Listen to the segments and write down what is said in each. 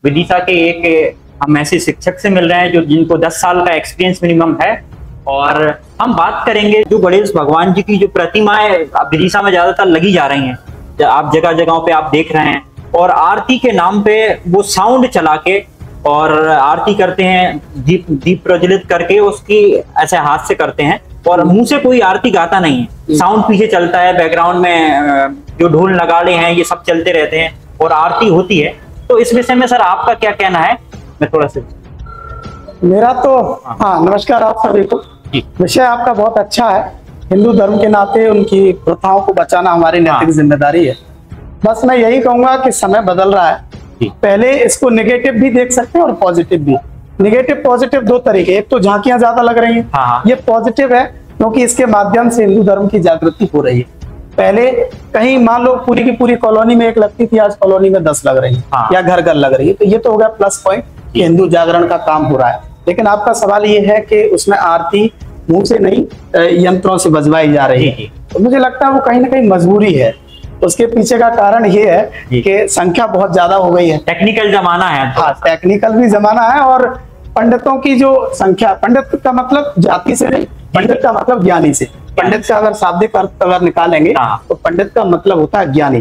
विदिशा के एक हम ऐसे शिक्षक से मिल रहे हैं जो जिनको 10 साल का एक्सपीरियंस मिनिमम है, और हम बात करेंगे जो गणेश भगवान जी की जो प्रतिमाएं विदिशा में ज्यादातर लगी जा रही हैं, आप जगह जगहों पे आप देख रहे हैं, और आरती के नाम पे वो साउंड चला के और आरती करते हैं, दीप प्रज्वलित करके उसकी ऐसे हाथ से करते हैं, और मुंह से कोई आरती गाता नहीं है, साउंड पीछे चलता है, बैकग्राउंड में जो ढोल नगाड़े हैं ये सब चलते रहते हैं और आरती होती है। तो इस विषय में सर आपका क्या कहना है? मैं थोड़ा सा मेरा तो हाँ, नमस्कार आप सभी को। विषय आपका बहुत अच्छा है। हिंदू धर्म के नाते उनकी प्रथाओं को बचाना हमारी नैतिक जिम्मेदारी है। बस मैं यही कहूंगा कि समय बदल रहा है, पहले इसको नेगेटिव भी देख सकते हैं और पॉजिटिव भी। नेगेटिव पॉजिटिव दो तरीके, एक तो झांकियां ज्यादा लग रही हैं, ये पॉजिटिव है क्योंकि इसके माध्यम से हिंदू धर्म की जागृति हो रही है। पहले कहीं मान लो पूरी की पूरी कॉलोनी में एक लगती थी, आज कॉलोनी में 10 लग रही है या घर घर लग रही है, तो ये तो हो गया प्लस पॉइंट कि हिंदू जागरण का काम हो रहा है। लेकिन आपका सवाल ये है कि उसमें आरती मुंह से नहीं यंत्रों से बजवाई जा रही है, तो मुझे लगता है वो कहीं ना कहीं मजबूरी है। उसके पीछे का कारण ये है कि संख्या बहुत ज्यादा हो गई है, टेक्निकल जमाना है। हाँ, टेक्निकल भी जमाना है, और पंडितों की जो संख्या, पंडित का मतलब जाति से नहीं, पंडित का मतलब ज्ञानी से। पंडित का अगर शाब्दिक अर्थ अगर निकालेंगे तो पंडित का मतलब होता है ज्ञानी।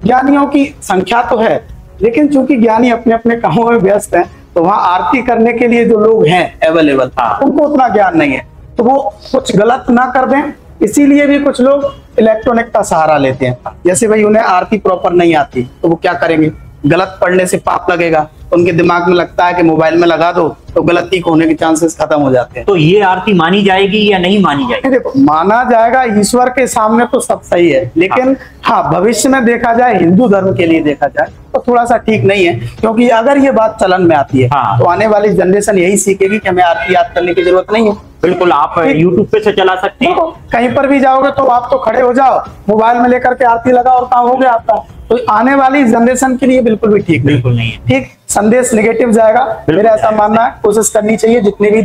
ज्ञानियों की संख्या तो है, लेकिन चूंकि ज्ञानी अपने अपने कामों में व्यस्त हैं, तो वहाँ आरती करने के लिए जो लोग हैं अवेलेबल, उनको उतना ज्ञान नहीं है, तो वो कुछ गलत ना कर दें, इसीलिए भी कुछ लोग इलेक्ट्रॉनिक का सहारा लेते हैं। जैसे भाई उन्हें आरती प्रॉपर नहीं आती तो वो क्या करेंगे, गलत पढ़ने से पाप लगेगा, उनके दिमाग में लगता है कि मोबाइल में लगा दो तो गलती होने के चांसेस खत्म हो जाते हैं। तो ये आरती मानी जाएगी या नहीं मानी जाएगी? देखो, माना जाएगा, ईश्वर के सामने तो सब सही है, लेकिन हाँ भविष्य में देखा जाए, हिंदू धर्म के लिए देखा जाए तो थोड़ा सा ठीक नहीं है, क्योंकि अगर ये बात चलन में आती है तो आने वाली जनरेशन यही सीखेगी कि हमें आरती याद करने की जरूरत नहीं है। बिल्कुल, आप YouTube पे से चला सकते हैं, कहीं पर भी जाओगे तो आप तो खड़े हो जाओ, मोबाइल में लेकर के आरती लगाओ और काम हो गया आपका। तो आने वाली जनरेशन के लिए बिल्कुल भी ठीक नहीं है। ठीक, संदेश नेगेटिव जाएगा, मेरा ऐसा मानना है। कोशिश करनी चाहिए, जितने भी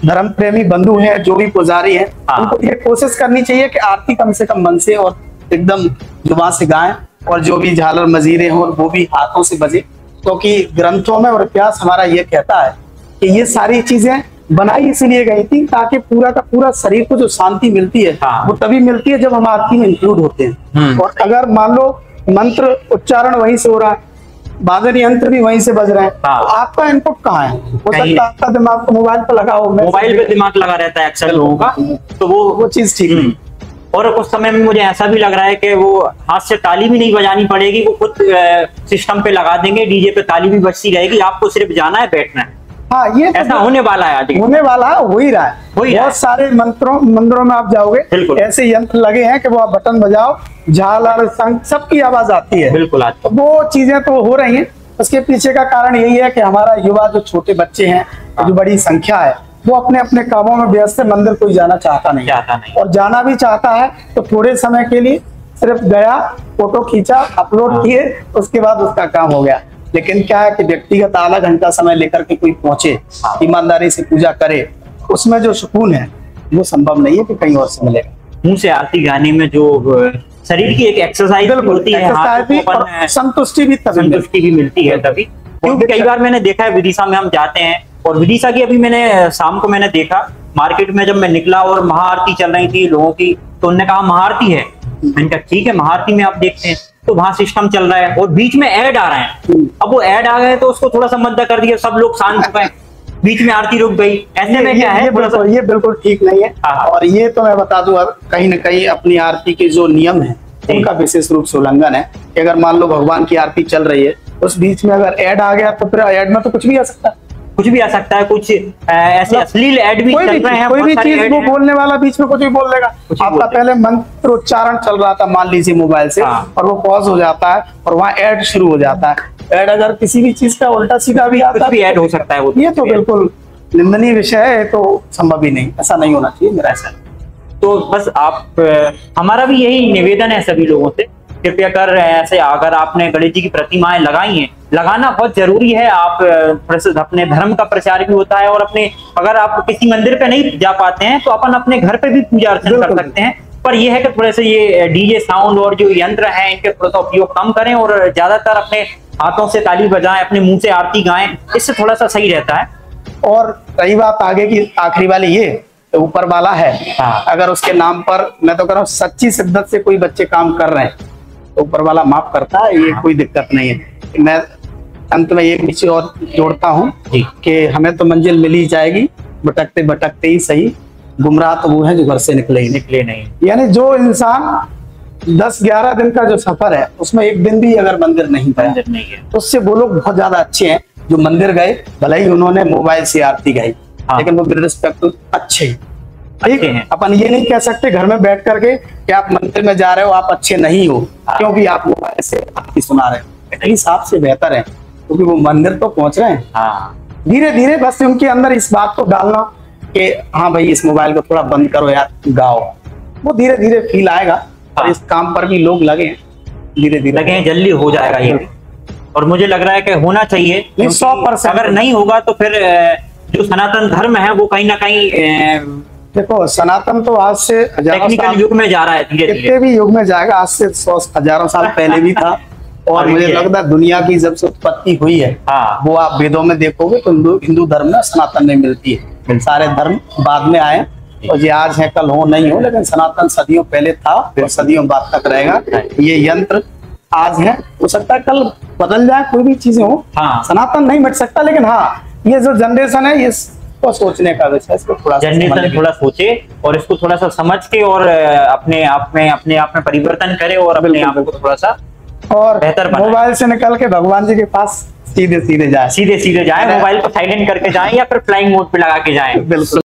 धर्म प्रेमी बंधु हैं, जो भी पुजारी हैं, उनको ये कोशिश करनी चाहिए कि आरती कम से कम मन से और एकदम जुबान से गाएं, और जो भी झालर मजीरे हों वो भी हाथों से बजे, क्योंकि ग्रंथों में और इतिहास हमारा ये कहता है कि ये सारी चीजें बनाई इसलिए गई थी ताकि पूरा का पूरा शरीर को जो शांति मिलती है वो तभी मिलती है जब हम आरती में इंक्लूड होते हैं। और अगर मान लो मंत्र उच्चारण वहीं से हो रहा है, बादरी यंत्र भी वहीं से बज रहे हैं, तो आपका इनपुट कहाँ है? हो सकता है आपका दिमाग तो मोबाइल पर लगा हो, मोबाइल पे दिमाग लगा रहता है अक्सर लोगों का, तो वो चीज ठीक नहीं। और कुछ समय में मुझे ऐसा भी लग रहा है कि वो हाथ से ताली भी नहीं बजानी पड़ेगी, वो खुद सिस्टम पे लगा देंगे, डीजे पे ताली भी बजती रहेगी, आपको सिर्फ जाना है, बैठना है। हाँ, ये ऐसा होने वाला है, होने वाला है, हो ही रहा है। बहुत सारे मंदिरों में आप जाओगे, ऐसे यंत्र लगे हैं कि वो आप बटन बजाओ, झालर शंख सबकी आवाज आती है। बिल्कुल, वो चीजें तो हो रही हैं। उसके पीछे का कारण यही है कि हमारा युवा जो छोटे बच्चे हैं, जो बड़ी संख्या है, वो अपने अपने कामों में व्यस्त है, मंदिर कोई जाना चाहता नहीं, और जाना भी चाहता है तो थोड़े समय के लिए सिर्फ गया, फोटो खींचा, अपलोड किए, उसके बाद उसका काम हो गया। लेकिन क्या है कि व्यक्तिगत आधा घंटा समय लेकर के कोई पहुंचे, ईमानदारी से पूजा करे, उसमें जो सुकून है वो संभव नहीं है कि कहीं और से मिलेगा। मुंह से आरती गाने में जो शरीर की एक एक्सरसाइज होती है, संतुष्टि भी मिलती है तभी। क्योंकि कई बार मैंने देखा है, विदिशा में हम जाते हैं, और विदिशा की अभी मैंने शाम को मैंने देखा मार्केट में, जब मैं निकला और महाआरती चल रही थी लोगों की, तो उन्होंने कहा महाआरती है। मैंने कहा ठीक है, महाआरती में आप देखते हैं, तो वहां सिस्टम चल रहा है और बीच में ऐड आ रहे हैं। अब वो ऐड आ गए तो उसको थोड़ा सा मद्दा कर दिया, सब लोग शांत हो गए, बीच में आरती रुक गई। ऐसे में क्या है, ये बिल्कुल ठीक नहीं है। और ये तो मैं बता दूं, कहीं ना कहीं अपनी आरती के जो नियम है उनका विशेष रूप से उल्लंघन है। कि अगर मान लो भगवान की आरती चल रही है, उस बीच में अगर ऐड आ गया तो फिर ऐड में तो कुछ भी आ सकता है, कुछ ऐसे अश्लील ऐड भी चल रहे हैं। कोई भी चीज वो बोलने वाला बीच में कुछ भी बोल देगा। आपका पहले मंत्र उच्चारण चल रहा था मान लीजिए मोबाइल से, और वो पॉज हो जाता है और वहाँ ऐड शुरू हो जाता है। ऐड अगर किसी भी चीज का उल्टा सीधा भी आता है, ऐड हो सकता है। ये तो बिल्कुल निंदनीय विषय है, तो संभव ही नहीं, ऐसा नहीं होना चाहिए मेरा ऐसा। तो बस हमारा भी यही निवेदन है सभी लोगों से, कृपया कर ऐसे अगर आपने गणेश जी की प्रतिमाएं लगाई हैं, लगाना बहुत जरूरी है। आप अपने धर्म का प्रचार भी होता है, और अपने अगर आप किसी मंदिर पे नहीं जा पाते हैं तो अपन अपने घर पे भी पूजा अर्चना कर सकते हैं। पर यह है कि थोड़े से ये डीजे साउंड और जो यंत्र हैं इनके थोड़ा सा उपयोग कम करें और ज्यादातर अपने हाथों से ताली बजाएं, अपने मुंह से आरती गाएं, इससे थोड़ा सा सही रहता है। और रही बात आगे की, आखिरी वाली, ये तो ऊपर वाला है। हाँ। अगर उसके नाम पर मैं तो कह रहा हूँ सच्ची शिद्दत से कोई बच्चे काम कर रहे हैं तो ऊपर वाला माफ करता है, ये कोई दिक्कत नहीं है। मैं अंत में एक विषय और जोड़ता हूँ कि हमें तो मंजिल मिल ही जाएगी, भटकते भटकते ही सही, गुमराह तो वो है जो घर से निकले नहीं। यानी जो इंसान 10-11 दिन का जो सफर है उसमें एक दिन भी अगर मंदिर नहीं है तो उससे वो लोग बहुत ज्यादा अच्छे हैं जो मंदिर गए, भले ही उन्होंने मोबाइल से आरती गाई, लेकिन वो विद रिस्पेक्ट अच्छे हैं। अपन ये नहीं कह सकते घर में बैठ करके कि आप मंदिर में जा रहे हो आप अच्छे नहीं हो क्योंकि आप मोबाइल से आरती सुना रहे हो, इस हिसाब से बेहतर है क्योंकि वो मंदिर तो पहुंच रहे हैं। धीरे धीरे बस उनके अंदर इस बात को डालना कि हाँ भाई इस मोबाइल को थोड़ा बंद करो यार, गाओ, वो धीरे धीरे फील आएगा। और इस काम पर भी लोग लगे, धीरे धीरे लगे, जल्दी हो जाएगा ये भी। और मुझे लग रहा है कि होना चाहिए 100%। अगर नहीं होगा तो फिर जो सनातन धर्म है वो कहीं ना कहीं देखो सनातन तो आज से टेक्निकल युग में जा रहा है, कितने भी युग में जाएगा, आज से 100,000 साल पहले भी था। और मुझे लगता है दुनिया की जब से उत्पत्ति हुई है वो आप वेदों में देखोगे तो हिंदू धर्म में सनातन में मिलती है, सारे धर्म बाद में आए और ये आज है कल हो नहीं हो, लेकिन सनातन सदियों पहले था और सदियों बाद तक रहेगा। ये यंत्र आज है, हो सकता है कल बदल जाए, कोई भी चीजें हो, सनातन नहीं मिट सकता। लेकिन हाँ ये जो जनरेशन है इसको सोचने का विषय, इसको थोड़ा जनरेशन थोड़ा सोचे और इसको थोड़ा सा समझ के और अपने आप में परिवर्तन करे और अपने आप को थोड़ा सा और बेहतर मोबाइल से निकल के भगवान जी के पास सीधे जाए, मोबाइल को साइलेंट करके जाएं या फिर फ्लाइंग मोड पे लगा के जाएं। बिल्कुल।